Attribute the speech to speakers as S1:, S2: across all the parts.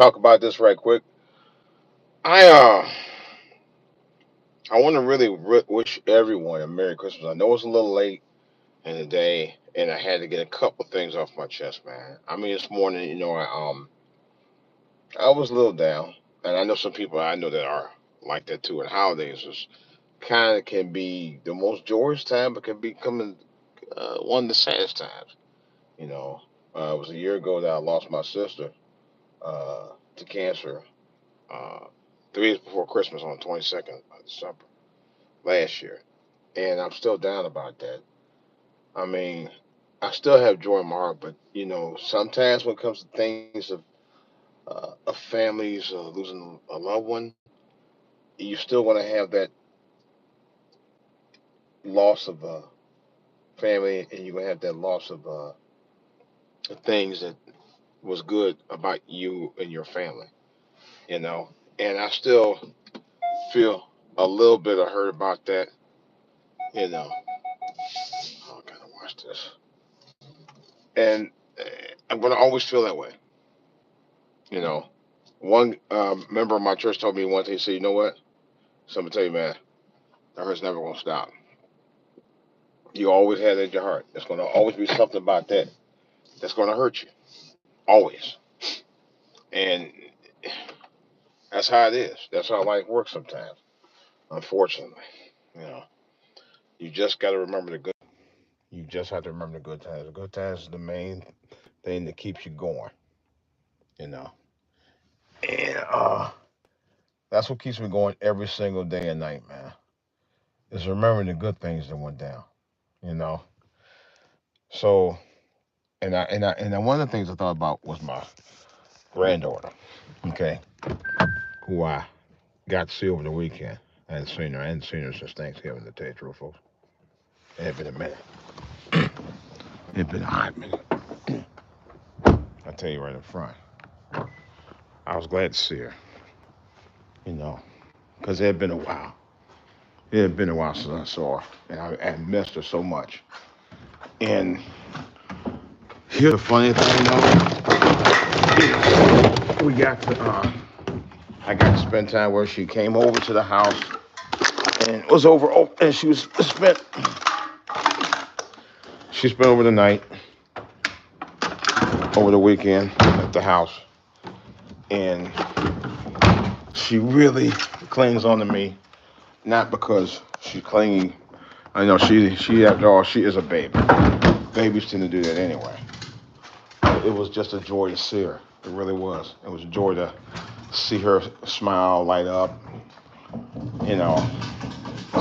S1: talk about this right quick. I I want to really wish everyone a Merry Christmas. I know it's a little late in the day, and I had to get a couple things off my chest, man. I mean, this morning, I was a little down, and I know some people I know that are like that too. And holidays is kind of can be the most joyous time, but can become one of the saddest times. You know, it was a year ago that I lost my sister to cancer. Uh, 3 days before Christmas on the 22nd of December last year, and I'm still down about that. I mean, I still have joy in my heart, but sometimes when it comes to things of families losing a loved one, you still want to have that loss of family, and you're gonna have that loss of things that was good about you and your family. You know, and I still feel a little bit of hurt about that. You know, oh, I gotta watch this, and I'm gonna always feel that way. You know, one member of my church told me one day, he said, "You know what? Somebody tell you, man, that hurt's never gonna stop. You always have it in your heart. There's gonna always be something about that that's gonna hurt you, always." And that's how it is. That's how life works sometimes. Unfortunately, you know, you just got to remember the good. You just have to remember the good times. The good times is the main thing that keeps you going. You know, and that's what keeps me going every single day and night, man. Is remembering the good things that went down. You know, so and one of the things I thought about was my granddaughter. Okay, who I got to see over the weekend. I hadn't seen her. I hadn't seen her since Thanksgiving, to tell you the truth, folks. It had been a minute. It had been a hot minute. I'll tell you right up front. I was glad to see her, you know, because it had been a while. It had been a while since I saw her, and I missed her so much. And here's the funny thing, though. I got to spend time where she came over to the house and was over, and she spent over the night, over the weekend at the house, and she really clings on to me, not because she's clingy. I know she after all she is a baby. Babies tend to do that anyway. But it was just a joy to see her. It really was. It was a joy to see her smile, light up. You know,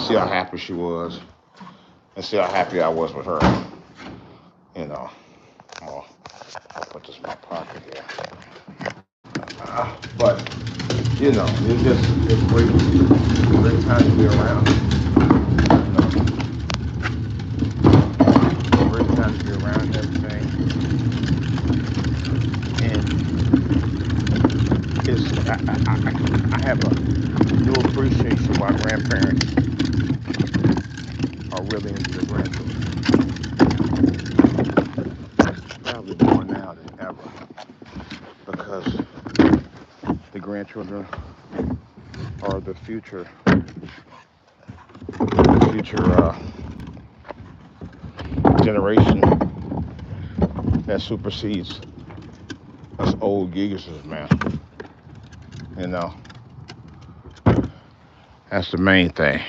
S1: see how happy she was, and see how happy I was with her. You know, oh, I'll put this in my pocket here. But it's great time to be around. You know, great time to be around and everything. And I have a new appreciation why grandparents are really into their grandchildren. Probably more now than ever because the grandchildren are the future generation that supersedes us old geezers, man. You know, that's the main thing.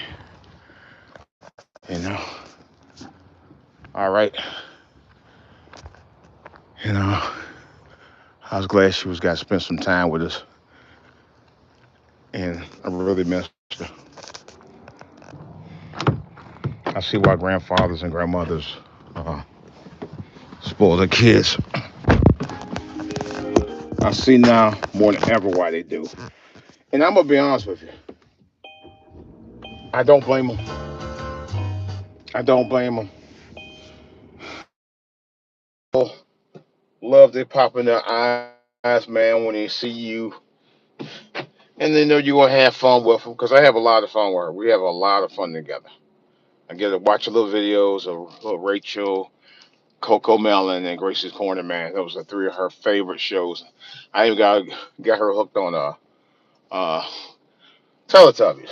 S1: You know, all right. You know, I was glad she was got to spend some time with us, and I really missed her. I see why grandfathers and grandmothers uh, spoil their kids. I see now more than ever why they do. And I'm gonna be honest with you, I don't blame them. I don't blame them. Love they pop in their eyes, man, when they see you, and they know you're gonna have fun with them. Because I have a lot of fun with her. We have a lot of fun together. I get to watch a little videos of little Rachel. Coco Melon and Gracie's Corner, man. Those are three of her favorite shows. I even got her hooked on uh Teletubbies.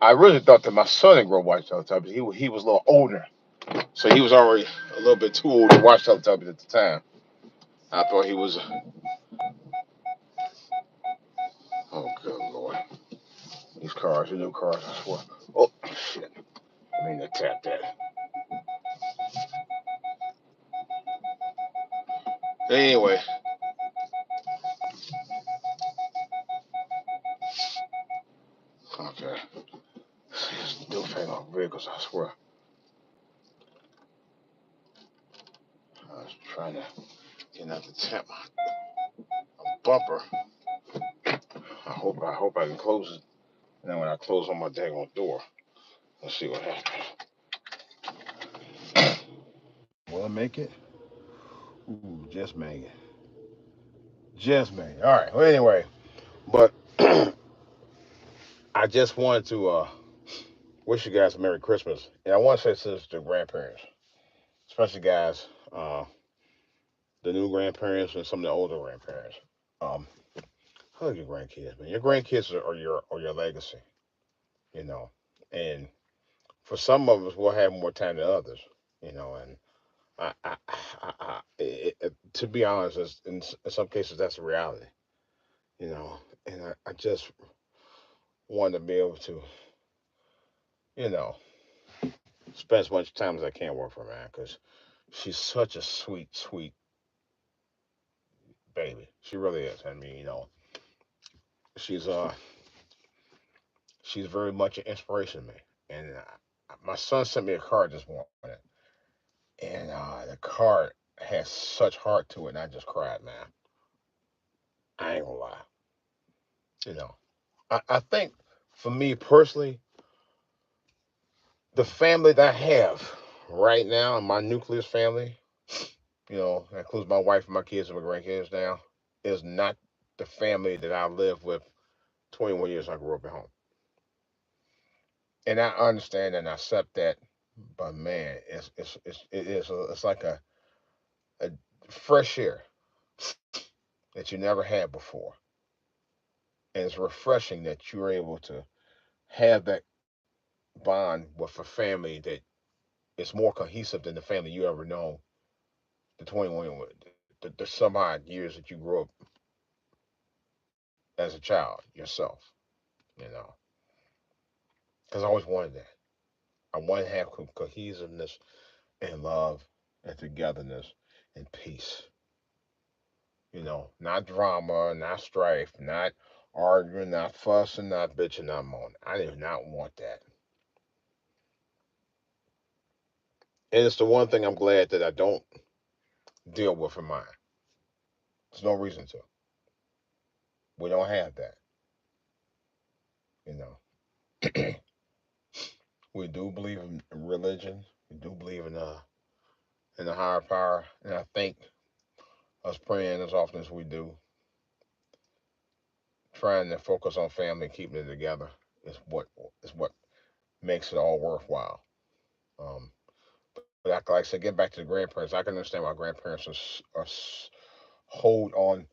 S1: I really thought that my son didn't grow up watch Teletubbies. He was a little older, so he was already a little bit too old to watch Teletubbies at the time. I thought he was. Oh good lord, these cars, the new cars, I swear. Oh shit, I mean to tap that. Anyway, okay. This new fangled vehicles, I swear. I was trying to get not to tap my bumper. I hope I can close it. And then when I close on my daggone door, let's see what happens. Will I make it? Ooh, just made it. Just made it. All right. Well, anyway, but I just wanted to wish you guys a Merry Christmas, and I want to say this to grandparents, especially guys, the new grandparents and some of the older grandparents. Um, hug your grandkids, man. Your grandkids are your legacy, you know, and for some of us, we'll have more time than others, and to be honest, in some cases that's a reality, and I just want to be able to, you know, spend as much time as I can with her, man, because she's such a sweet, sweet baby. She really is. I mean, she's uh, she's very much an inspiration to me. And my son sent me a card this morning, and the card has such heart to it, and I just cried, man. I ain't gonna lie. You know, I think for me personally, the family that I have right now, my nucleus family, that includes my wife and my kids and my grandkids now, is not the family that I lived with 21 years I grew up at home. And I understand and accept that, but man, it's like a fresh air that you never had before. And it's refreshing that you're able to have that bond with a family that is more cohesive than the family you ever known, the 21, the some odd years that you grew up as a child yourself, you know. Because I always wanted that. I wanted to have cohesiveness and love and togetherness and peace. Not drama, not strife, not arguing, not fussing, not bitching, not moaning. I do not want that. And it's the one thing I'm glad that I don't deal with in mine. There's no reason to. We don't have that. You know, we do believe in religion. We do believe in a higher power, and I think us praying as often as we do, trying to focus on family, and keeping it together, is what makes it all worthwhile. Um, but like I said, get back to the grandparents. I can understand why grandparents hold on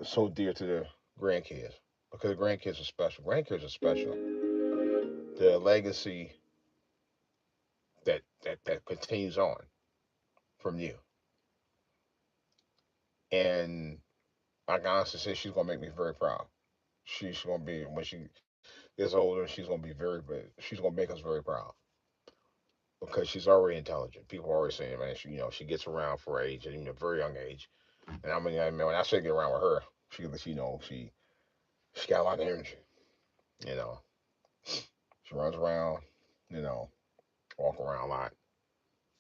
S1: so dear to the grandkids because the grandkids are special. Grandkids are special. The legacy that continues on from you, and I can honestly say she's gonna make me very proud. She's gonna be when she gets older. She's gonna be she's gonna make us very proud because she's already intelligent. People are always saying, man, she gets around for her age and even a very young age. And I mean, when I say get around with her, she got a lot of energy. You know, she runs around. You know, walk around a lot.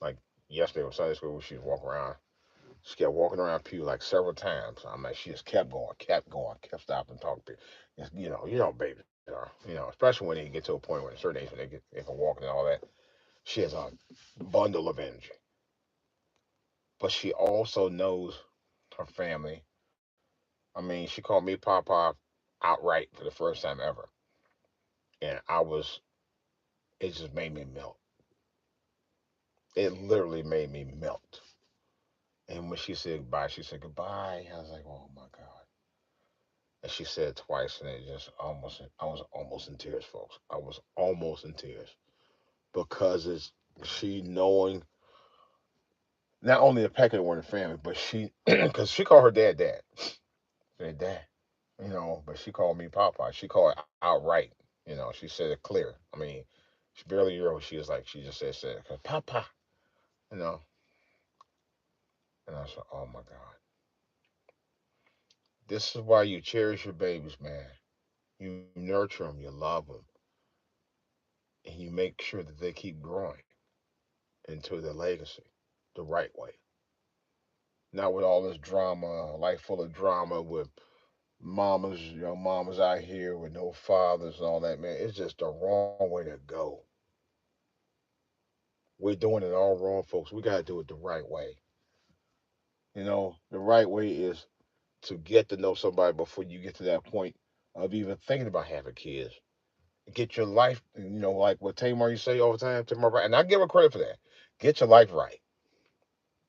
S1: Like yesterday was Sunday school, she was walking around. She kept walking around pew like several times. I'm like, she just kept going, kept stopping, talking to people. Babies are. Especially when they get to a point where at a certain age when they can walk and all that. She has a bundle of energy, but she also knows her family. I mean, she called me Papa outright for the first time ever, and it just made me melt. It literally made me melt. And when she said goodbye. I was like, oh my God. And she said it twice, and it just almost, I was almost in tears, folks. I was almost in tears because it's she knowing not only the Pecker were in the family, but she, because she called her dad dad. She said, dad, but she called me Papa. She called it outright. She said it clear. I mean, she barely heard what she was like. She just said, Papa, you know. And I said, oh my God. This is why you cherish your babies, man. You nurture them, you love them, and you make sure that they keep growing into their legacy the right way. Not with all this drama, a life full of drama with mamas, mamas out here with no fathers and all that, man. It's just the wrong way to go. We're doing it all wrong, folks. We got to do it the right way. The right way is to get to know somebody before you get to that point of even thinking about having kids. Get your life, like what Tamar you say all the time, Tamar, right? And I give her credit for that. Get your life right.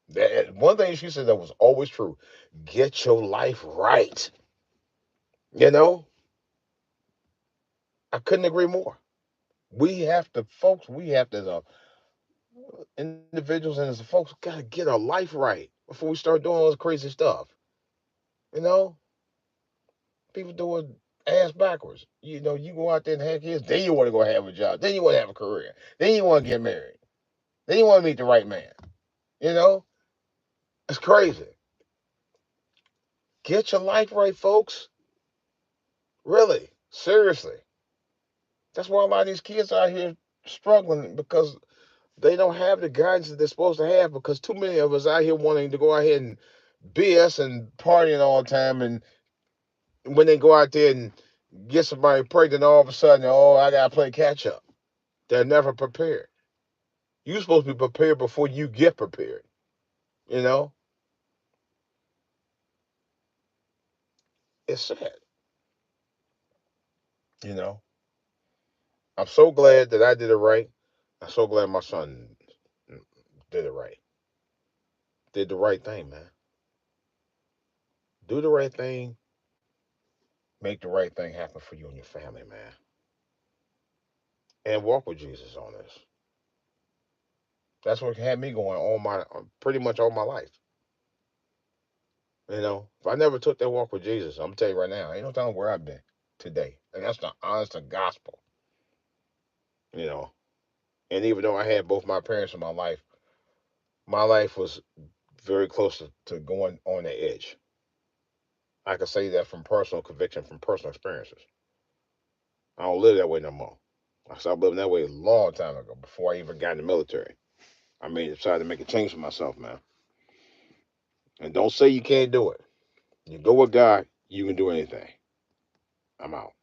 S1: That one thing she said that was always true. Get your life right. You know, I couldn't agree more. We have to, folks. We have to, as individuals and as folks, gotta get our life right before we start doing all this crazy stuff. You know, people doing ass backwards. You go out there and have kids, then you want to go have a job, then you want to have a career, then you want to get married, then you want to meet the right man. You know, it's crazy. Get your life right, folks. Really, seriously. That's why a lot of these kids out here struggling because they don't have the guidance that they're supposed to have because too many of us out here wanting to go out here and BS and partying all the time, and when they go out there and get somebody pregnant, all of a sudden, oh, I gotta play catch up. They're never prepared. You're supposed to be prepared before you get prepared. You know, it's sad. You know, I'm so glad that I did it right. I'm so glad my son did it right. Did the right thing, man. Do the right thing. Make the right thing happen for you and your family, man. And walk with Jesus on this. That's what had me going pretty much all my life. If I never took that walk with Jesus, I'm tell you right now, ain't no telling where I've been today. And that's the honest to gospel. You know. And even though I had both my parents in my life was very close to going on the edge. I can say that from personal conviction, from personal experiences. I don't live that way no more. I stopped living that way a long time ago, before I even got in the military. I decided to make a change for myself, man. And don't say you can't do it. You go with God, you can do anything. I'm out.